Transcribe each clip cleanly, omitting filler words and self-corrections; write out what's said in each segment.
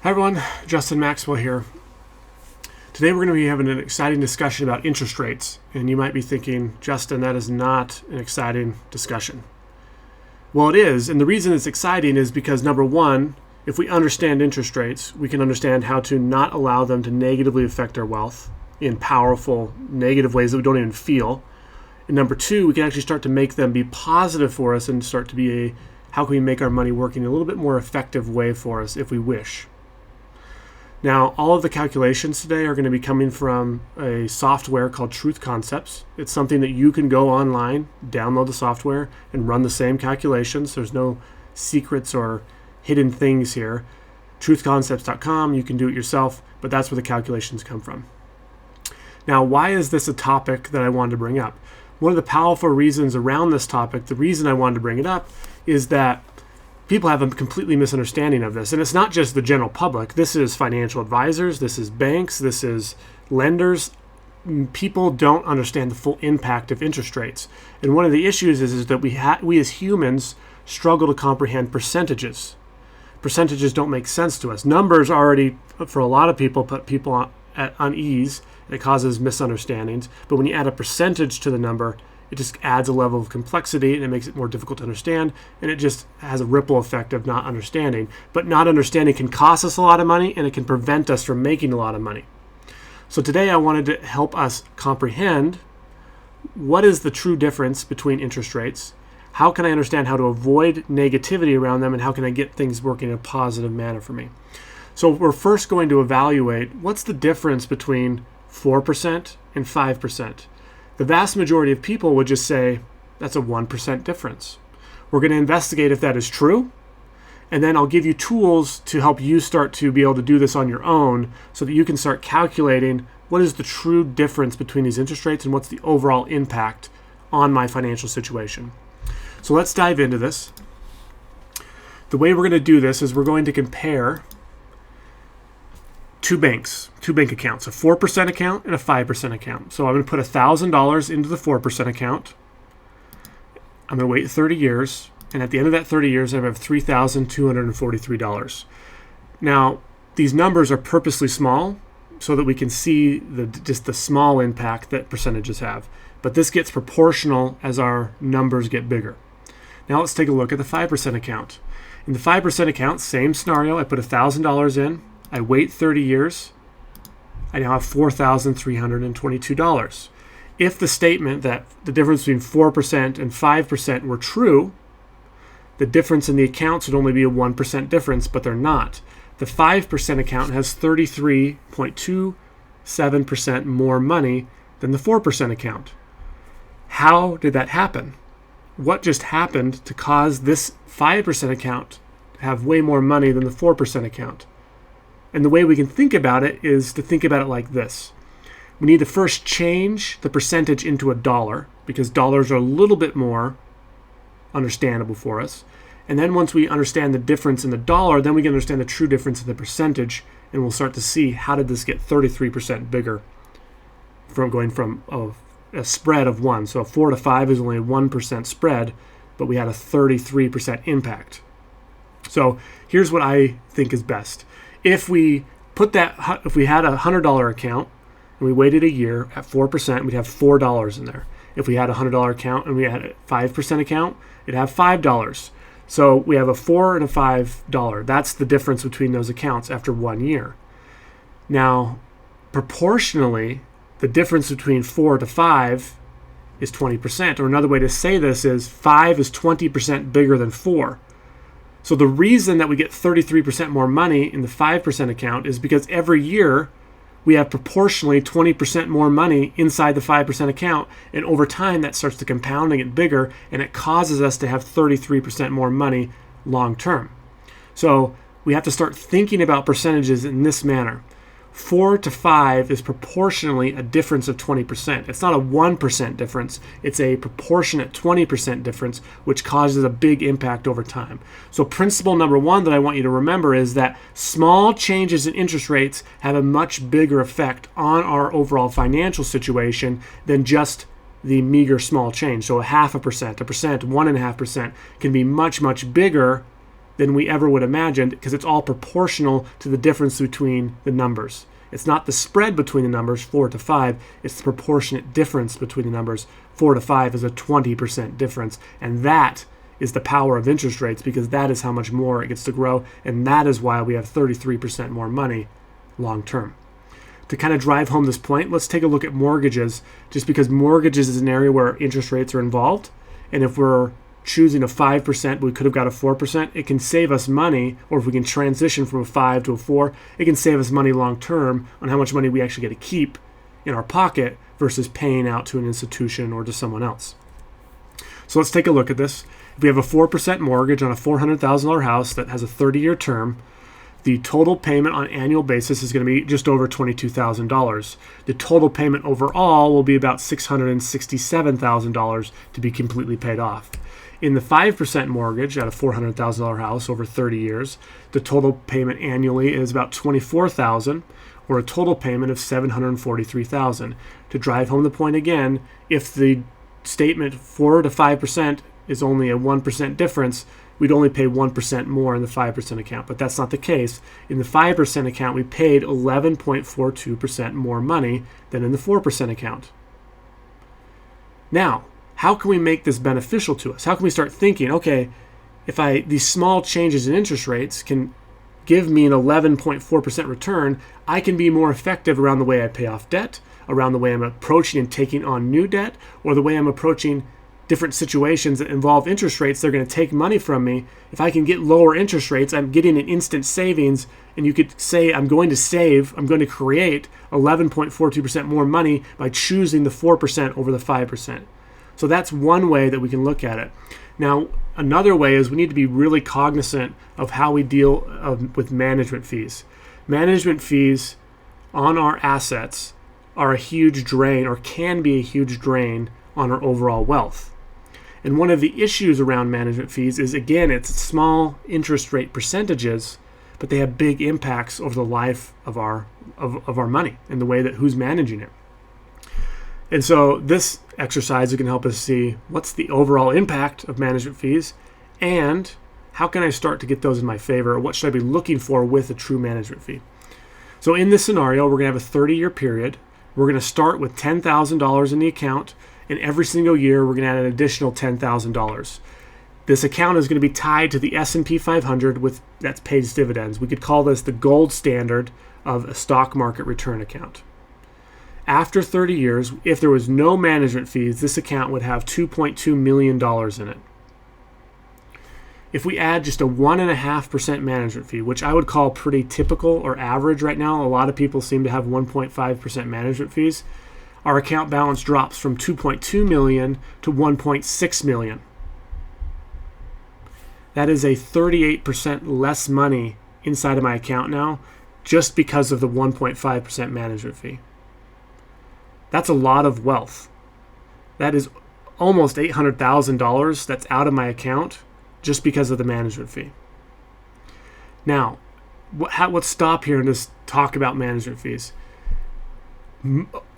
Hi everyone, Justin Maxwell here. Today we're going to be having an exciting discussion about interest rates, and you might be thinking, Justin, that is not an exciting discussion. Well, it is, and the reason it's exciting is because number one, if we understand interest rates, we can understand how to not allow them to negatively affect our wealth in powerful negative ways that we don't even feel. And number two, we can actually start to make them be positive for us and start to be how can we make our money work in a little bit more effective way for us if we wish. Now, all of the calculations today are going to be coming from a software called Truth Concepts. It's something that you can go online, download the software, and run the same calculations. There's no secrets or hidden things here. Truthconcepts.com, you can do it yourself, but that's where the calculations come from. Now, why is this a topic that I wanted to bring up? One of the powerful reasons around this topic, the reason I wanted to bring it up, is that people have a completely misunderstanding of this. And it's not just the general public. This is financial advisors, this is banks, this is lenders. People don't understand the full impact of interest rates. And one of the issues is that we as humans struggle to comprehend percentages. Percentages don't make sense to us. Numbers already, for a lot of people, put people at unease, and it causes misunderstandings. But when you add a percentage to the number, it just adds a level of complexity and it makes it more difficult to understand, and it just has a ripple effect of not understanding. But not understanding can cost us a lot of money, and it can prevent us from making a lot of money. So today I wanted to help us comprehend what is the true difference between interest rates, how can I understand how to avoid negativity around them, and how can I get things working in a positive manner for me. So we're first going to evaluate what's the difference between 4% and 5%. The vast majority of people would just say, that's a 1% difference. We're going to investigate if that is true, and then I'll give you tools to help you start to be able to do this on your own so that you can start calculating what is the true difference between these interest rates and what's the overall impact on my financial situation. So let's dive into this. The way we're going to do this is we're going to compare two bank accounts, a 4% account and a 5% account. So I'm going to put $1,000 into the 4% account. I'm going to wait 30 years, and at the end of that 30 years, I have $3,243. Now, these numbers are purposely small so that we can see just the small impact that percentages have. But this gets proportional as our numbers get bigger. Now let's take a look at the 5% account. In the 5% account, same scenario, I put $1,000 in. I wait 30 years, I now have $4,322. If the statement that the difference between 4% and 5% were true, the difference in the accounts would only be a 1% difference, but they're not. The 5% account has 33.27% more money than the 4% account. How did that happen? What just happened to cause this 5% account to have way more money than the 4% account? And the way we can think about it is to think about it like this. We need to first change the percentage into a dollar because dollars are a little bit more understandable for us. And then once we understand the difference in the dollar, then we can understand the true difference in the percentage, and we'll start to see how did this get 33% bigger from going from a spread of 1. So 4 to 5 is only a 1% spread, but we had a 33% impact. So here's what I think is best. If we had a $100 account and we waited a year at 4%, we'd have $4 in there. If we had a $100 account and we had a 5% account, it'd have $5. So we have a $4 and a $5. That's the difference between those accounts after 1 year. Now, proportionally, the difference between 4 to 5 is 20%. Or another way to say this is 5 is 20% bigger than 4. So the reason that we get 33% more money in the 5% account is because every year we have proportionally 20% more money inside the 5% account, and over time that starts to compound and get bigger, and it causes us to have 33% more money long term. So we have to start thinking about percentages in this manner. 4 to 5 is proportionally a difference of 20%. It's not a 1% difference. It's a proportionate 20% difference, which causes a big impact over time. So principle number one that I want you to remember is that small changes in interest rates have a much bigger effect on our overall financial situation than just the meager small change. So 0.5%, 1.5% can be much, much bigger than we ever would imagine, because it's all proportional to the difference between the numbers. It's not the spread between the numbers, 4 to 5, it's the proportionate difference between the numbers. 4 to 5 is a 20% difference, and that is the power of interest rates, because that is how much more it gets to grow, and that is why we have 33% more money long term. To kind of drive home this point, let's take a look at mortgages, just because mortgages is an area where interest rates are involved, and if we're choosing a 5%, we could have got a 4%, it can save us money, or if we can transition from a 5 to a 4, it can save us money long term on how much money we actually get to keep in our pocket versus paying out to an institution or to someone else. So let's take a look at this. If we have a 4% mortgage on a $400,000 house that has a 30-year term, the total payment on an annual basis is going to be just over $22,000. The total payment overall will be about $667,000 to be completely paid off. In the 5% mortgage at a $400,000 house over 30 years, the total payment annually is about $24,000, or a total payment of $743,000. To drive home the point again, if the statement 4 to 5% is only a 1% difference, we'd only pay 1% more in the 5% account, but that's not the case. In the 5% account, we paid 11.42% more money than in the 4% account. Now, how can we make this beneficial to us? How can we start thinking, okay, if these small changes in interest rates can give me an 11.4% return, I can be more effective around the way I pay off debt, around the way I'm approaching and taking on new debt, or the way I'm approaching different situations that involve interest rates. They're going to take money from me. If I can get lower interest rates, I'm getting an instant savings, and you could say I'm going to create 11.42% more money by choosing the 4% over the 5%. So that's one way that we can look at it. Now, another way is we need to be really cognizant of how we deal with management fees. Management fees on our assets are a huge drain, or can be a huge drain, on our overall wealth. And one of the issues around management fees is, again, it's small interest rate percentages, but they have big impacts over the life of our money and the way that who's managing it. And so this exercise can help us see what's the overall impact of management fees, and how can I start to get those in my favor, or what should I be looking for with a true management fee. So in this scenario, we're going to have a 30-year period. We're going to start with $10,000 in the account, and every single year we're going to add an additional $10,000. This account is going to be tied to the S&P 500 that pays dividends. We could call this the gold standard of a stock market return account. After 30 years, if there was no management fees, this account would have $2.2 million in it. If we add just a 1.5% management fee, which I would call pretty typical or average right now, a lot of people seem to have 1.5% management fees, our account balance drops from $2.2 million to $1.6 million. That is a 38% less money inside of my account now, just because of the 1.5% management fee. That's a lot of wealth. That is almost $800,000 that's out of my account just because of the management fee. Now, let's stop here and just talk about management fees.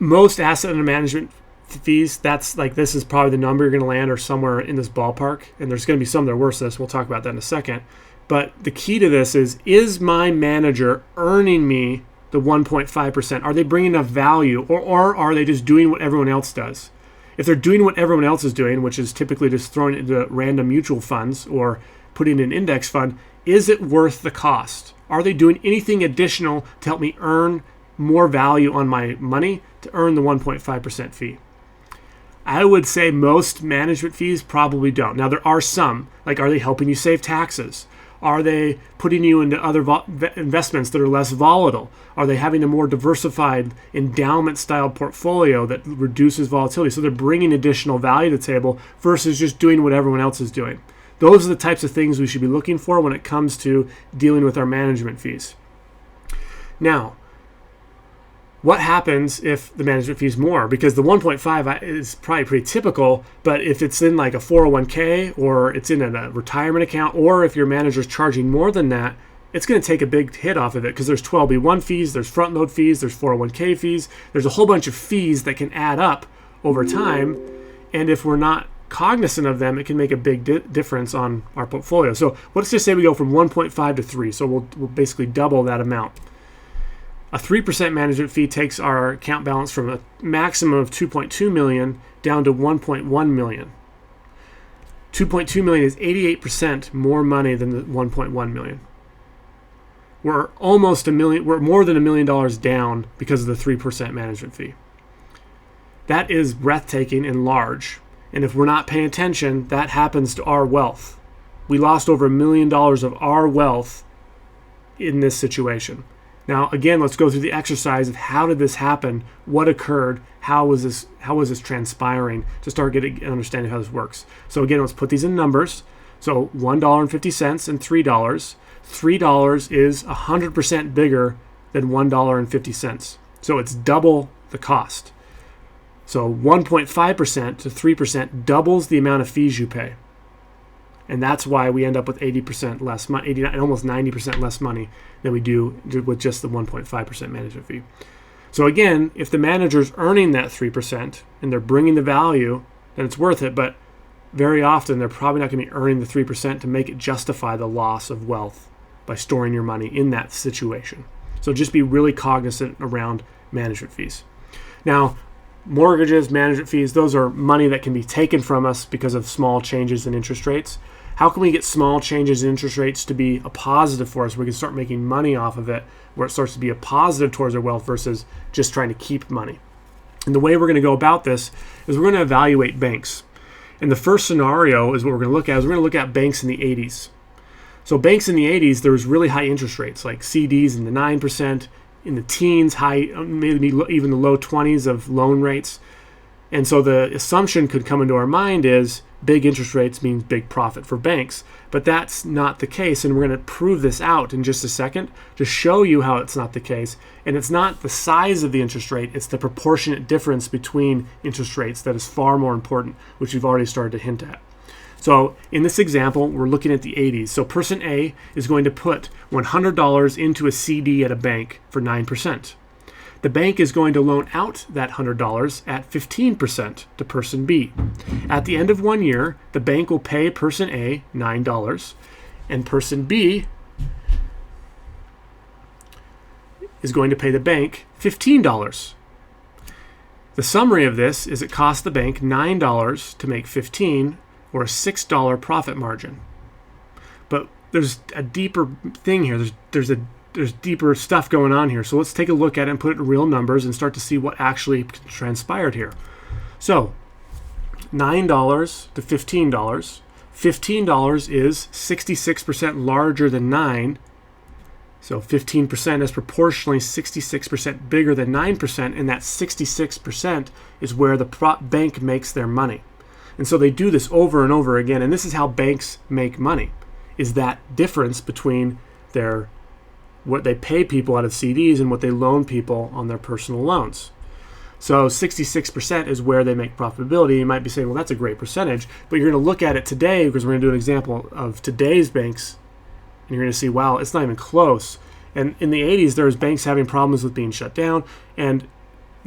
Most asset under management fees, this is probably the number you're going to land, or somewhere in this ballpark. And there's going to be some that are worse than this. We'll talk about that in a second. But the key to this is my manager earning me the 1.5%? Are they bringing enough value, or are they just doing what everyone else does? If they're doing what everyone else is doing, which is typically just throwing it into random mutual funds or putting in an index fund, is it worth the cost? Are they doing anything additional to help me earn more value on my money to earn the 1.5% fee? I would say most management fees probably don't. Now, there are some, like, are they helping you save taxes? Are they putting you into other investments that are less volatile? Are they having a more diversified endowment-style portfolio that reduces volatility? So they're bringing additional value to the table versus just doing what everyone else is doing. Those are the types of things we should be looking for when it comes to dealing with our management fees. Now, what happens if the management fee is more? Because the 1.5 is probably pretty typical, but if it's in like a 401k, or it's in a retirement account, or if your manager is charging more than that, it's going to take a big hit off of it, because there's 12B1 fees, there's front load fees, there's 401k fees, there's a whole bunch of fees that can add up over time. And if we're not cognizant of them, it can make a big difference on our portfolio. So let's just say we go from 1.5 to 3. So we'll basically double that amount. A 3% management fee takes our account balance from a maximum of 2.2 million down to 1.1 million. 2.2 million is 88% more money than the 1.1 million. We're almost we're more than $1 million down because of the 3% management fee. That is breathtaking and large. And if we're not paying attention, that happens to our wealth. We lost over $1 million of our wealth in this situation. Now, again, let's go through the exercise of how did this happen, what occurred, how was this transpiring, to start getting an understanding of how this works. So again, let's put these in numbers. So $1.50 and $3. $3 is 100% bigger than $1.50. So it's double the cost. So 1.5% to 3% doubles the amount of fees you pay. And that's why we end up with 80% less money, almost 90% less money than we do with just the 1.5% management fee. So again, if the manager's earning that 3% and they're bringing the value, then it's worth it. But very often, they're probably not going to be earning the 3% to make it justify the loss of wealth by storing your money in that situation. So just be really cognizant around management fees. Now, mortgages, management fees, those are money that can be taken from us because of small changes in interest rates. How can we get small changes in interest rates to be a positive for us? We can start making money off of it, where it starts to be a positive towards our wealth versus just trying to keep money. And the way we're going to go about this is we're going to evaluate banks. And the first scenario is what we're going to look at. We're going to look at banks in the 80s. So banks in the 80s, there was really high interest rates, like CDs in the 9%, in the teens, high, maybe even the low 20s of loan rates. And so the assumption could come into our mind is big interest rates means big profit for banks. But that's not the case. And we're going to prove this out in just a second to show you how it's not the case. And it's not the size of the interest rate, it's the proportionate difference between interest rates that is far more important, which we've already started to hint at. So in this example, we're looking at the 80s. So person A is going to put $100 into a CD at a bank for 9%. The bank is going to loan out that $100 at 15% to person B. At the end of 1 year, the bank will pay person A $9, and person B is going to pay the bank $15. The summary of this is it costs the bank $9 to make 15, or a $6 profit margin. But there's a deeper thing here. There's deeper stuff going on here. So let's take a look at it and put it in real numbers and start to see what actually transpired here. So $9 to $15. $15 is 66% larger than 9. So 15% is proportionally 66% bigger than 9%, and that 66% is where the bank makes their money. And so they do this over and over again, and this is how banks make money, is that difference between what they pay people out of CDs and what they loan people on their personal loans. So 66% is where they make profitability. You might be saying, well, that's a great percentage, but you're going to look at it today because we're going to do an example of today's banks, and you're going to see, wow, it's not even close. And in the 80s, there was banks having problems with being shut down and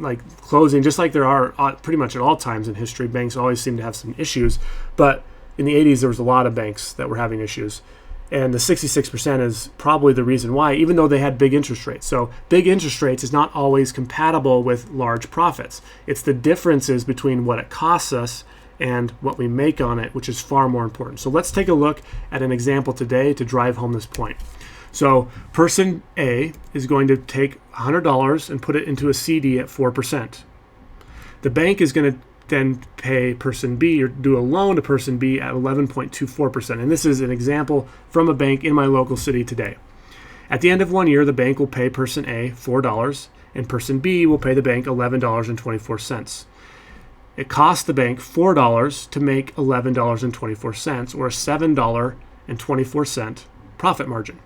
like closing, just like there are pretty much at all times in history. Banks always seem to have some issues, but in the 80s there was a lot of banks that were having issues, and the 66% is probably the reason why, even though they had big interest rates. So big interest rates is not always compatible with large profits. It's the differences between what it costs us and what we make on it, which is far more important. So let's take a look at an example today to drive home this point. So person A is going to take $100 and put it into a CD at 4%. The bank is going to then pay person B or do a loan to person B at 11.24%. And this is an example from a bank in my local city today. At the end of 1 year, the bank will pay person A $4 and person B will pay the bank $11.24. It costs the bank $4 to make $11.24, or a $7.24 profit margin.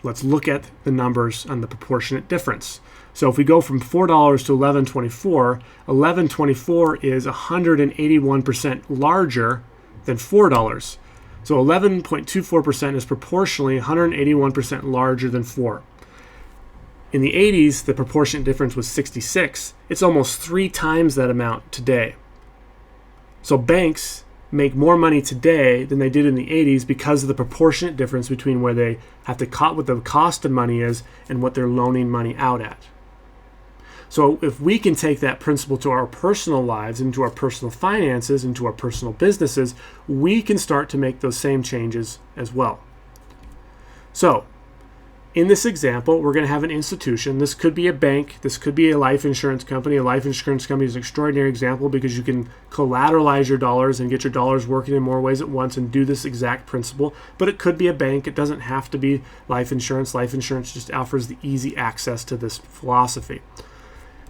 Let's look at the numbers on the proportionate difference. So if we go from $4 to $11.24, $11.24 is 181% larger than $4. So 11.24% is proportionally 181% larger than 4. In the 80s, the proportionate difference was 66. It's almost 3 times that amount today. So banks make more money today than they did in the 80s because of the proportionate difference between where they have to what the cost of money is and what they're loaning money out at. So if we can take that principle to our personal lives, into our personal finances, into our personal businesses, we can start to make those same changes as well. So in this example, we're going to have an institution. This could be a bank. This could be a life insurance company. A life insurance company is an extraordinary example because you can collateralize your dollars and get your dollars working in more ways at once and do this exact principle. But it could be a bank. It doesn't have to be life insurance. Life insurance just offers the easy access to this philosophy.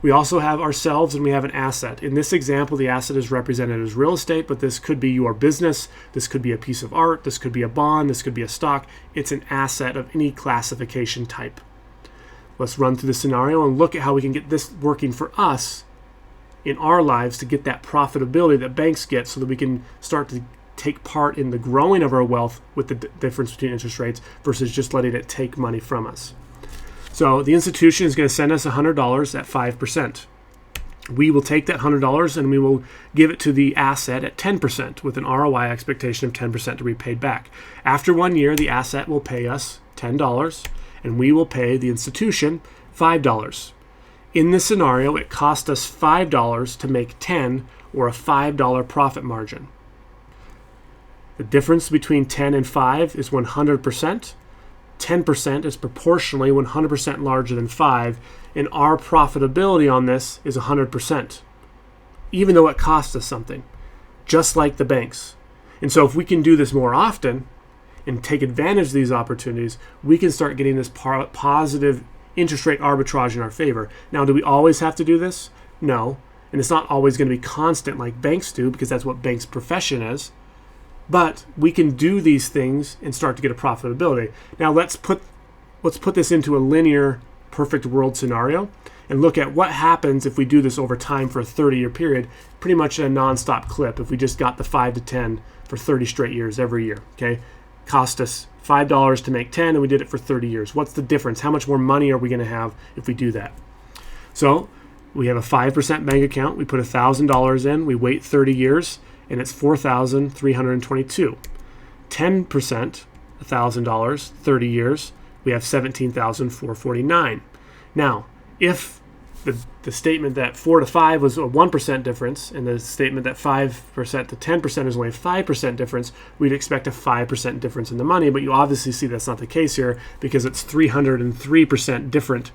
We also have ourselves and we have an asset. In this example, the asset is represented as real estate, but this could be your business. This could be a piece of art. This could be a bond. This could be a stock. It's an asset of any classification type. Let's run through the scenario and look at how we can get this working for us in our lives to get that profitability that banks get so that we can start to take part in the growing of our wealth with the difference between interest rates versus just letting it take money from us. So the institution is going to send us $100 at 5%. We will take that $100 and we will give it to the asset at 10% with an ROI expectation of 10% to be paid back. After 1 year, the asset will pay us $10 and we will pay the institution $5. In this scenario, it cost us $5 to make 10 or a $5 profit margin. The difference between 10 and 5 is 100%. 10% is proportionally 100% larger than 5, and our profitability on this is 100%, even though it costs us something, just like the banks. And so if we can do this more often and take advantage of these opportunities, we can start getting this positive interest rate arbitrage in our favor. Now, do we always have to do this? No, and it's not always going to be constant like banks do because that's what banks' profession is. But we can do these things and start to get a profitability. Now let's put this into a linear perfect world scenario and look at what happens if we do this over time for a 30-year period, pretty much in a non-stop clip if we just got the 5 to 10 for 30 straight years every year. Okay, cost us $5 to make 10 and we did it for 30 years. What's the difference? How much more money are we going to have if we do that? So we have a 5% bank account. We put $1,000 in. We wait 30 years. And it's $4,322. 10%, $1,000, 30 years, we have $17,449. Now, if the statement that 4 to 5 was a 1% difference, and the statement that 5% to 10% is only a 5% difference, we'd expect a 5% difference in the money, but you obviously see that's not the case here because it's 303% different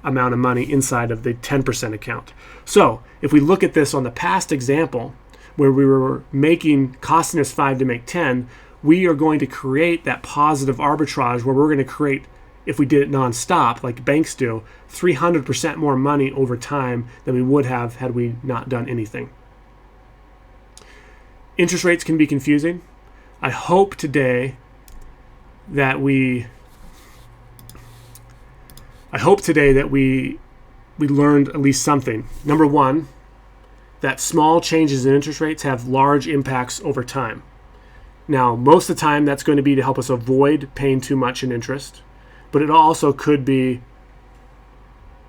amount of money inside of the 10% account. So, if we look at this on the past example, where we were costing us 5 to make 10, we are going to create that positive arbitrage where we're going to create, if we did it nonstop, like banks do, 300% more money over time than we would have had we not done anything. Interest rates can be confusing. I hope today that we learned at least something. Number one, that small changes in interest rates have large impacts over time. Now, most of the time that's going to be to help us avoid paying too much in interest, but it also could be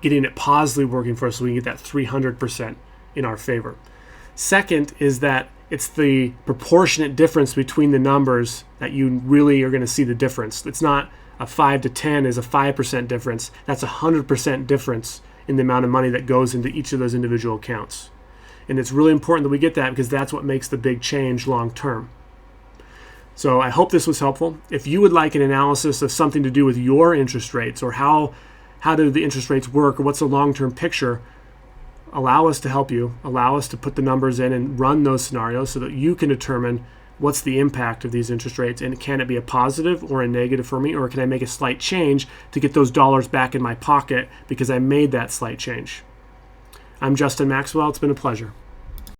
getting it positively working for us so we can get that 300% in our favor. Second is that it's the proportionate difference between the numbers that you really are going to see the difference. It's not a 5 to 10 is a 5% difference. That's a 100% difference in the amount of money that goes into each of those individual accounts. And it's really important that we get that because that's what makes the big change long term. So I hope this was helpful. If you would like an analysis of something to do with your interest rates or how do the interest rates work or what's the long-term picture, allow us to help you. Allow us to put the numbers in and run those scenarios so that you can determine what's the impact of these interest rates and can it be a positive or a negative for me, or can I make a slight change to get those dollars back in my pocket because I made that slight change. I'm Justin Maxwell. It's been a pleasure.